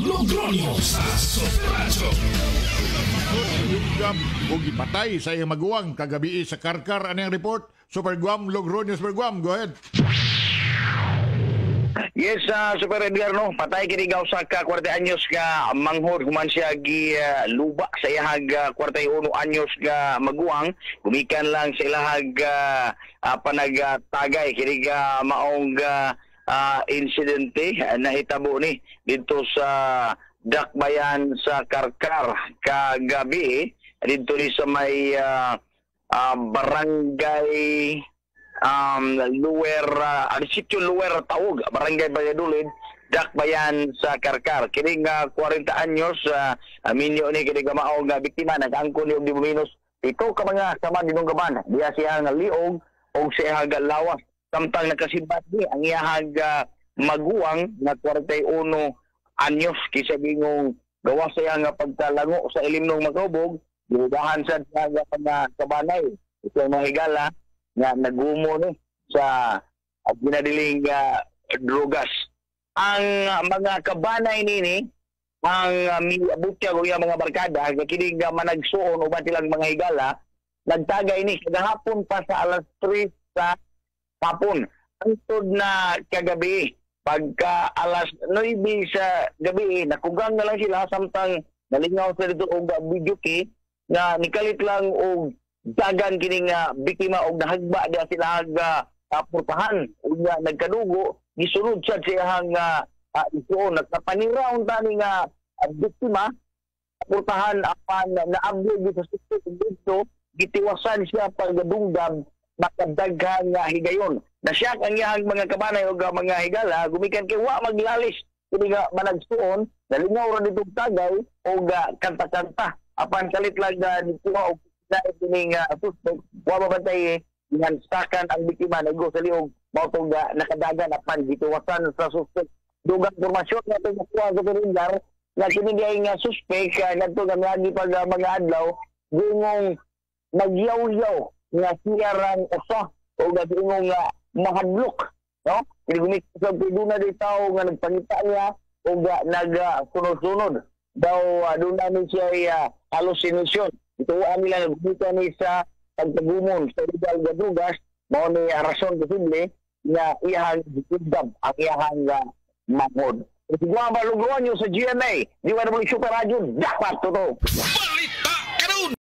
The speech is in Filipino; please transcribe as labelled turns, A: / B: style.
A: Logronyo sa Soperadio.
B: Gam ug ipatay sa iyang maguwang kagabi sa Karkar. Anong report? Super Guam, Logronyo, Super Guam. Go ahead.
C: Yes, Super Edgar, no? Patay kinigaw sa ka 40 anyos ka manghod human siya gi luba sa iyahag 41 anyos ka maguwang. Gumikan lang sa ilahag panagtagay kiniga maong insidente nahitabo ni dito sa Dakbayan sa Karkar kagabi dito ni sa may barangay Luwer, sitio Luwer Taog, Barangay Bayadulid, Dakbayan sa Karkar. Kining 40 anyos, minyo ni kining mao nga biktima nag-angkon ni og di buminos. Ito ka mga sama dinong gaban, diya siya nga liog o siya nga lawas. Samtang nakasibat ni ang iyahag maguwang na 41 anyos kisa bingong gawa siya nga pagkalango sa ilim ng magubog, dinudahan sa nga kabanay. Ito ang mga higala nga nagumo ni sa ginadiling drogas. Ang mga kabanay nini, ang miabutya ko yung mga barkada, kinig managsuon uban silang mga higala, nagtagay ni kagahapon pa sa alas 3 sa hapon. Antod na kagabi, pagka alas 9 sa gabi, nakugang na lang sila samtang nalingaw sa dito og video key na nikalit lang og dagan kining biktima og nahagba diya sila purtahan ug nagkadugo gisunod siya siyang isuon nagkapaniraon tani nga biktima purtahan apan naabli dito sa dito gitiwasan siya pagdunggab makadaghan nga higayon na siya ang iyang mga kabanay ug mga higala gumikan kay wa maglalis kini nga managsuon nalingaw ra dito tagay og kanta-kanta apan kalit lang dito og dahil kining suspect, wababantay nga stakan ang biktima na sa liog, mautong nakadagan apan gituwasan sa suspect. Dugang formasyon na ito nakuha sa Piringar, na kinigay nga suspect, na ito gamiyagi pag mga adlaw, gungong nagyaw-yaw nga siyarang usa, o nga gungong mahadlok. No? Kinigumit sa piduna dito nga nagpangita niya, o nga nagsunod-sunod. Daw doon namin siya hallucination. Ito nila nagpunta ni sa pagtagumon sa legal nga drugas, mao ni rason posible nga iyahang gitudab ang iyahang manghod. Ito ba Logronyo sa GMA, di ba naman Super Radio, dapat to.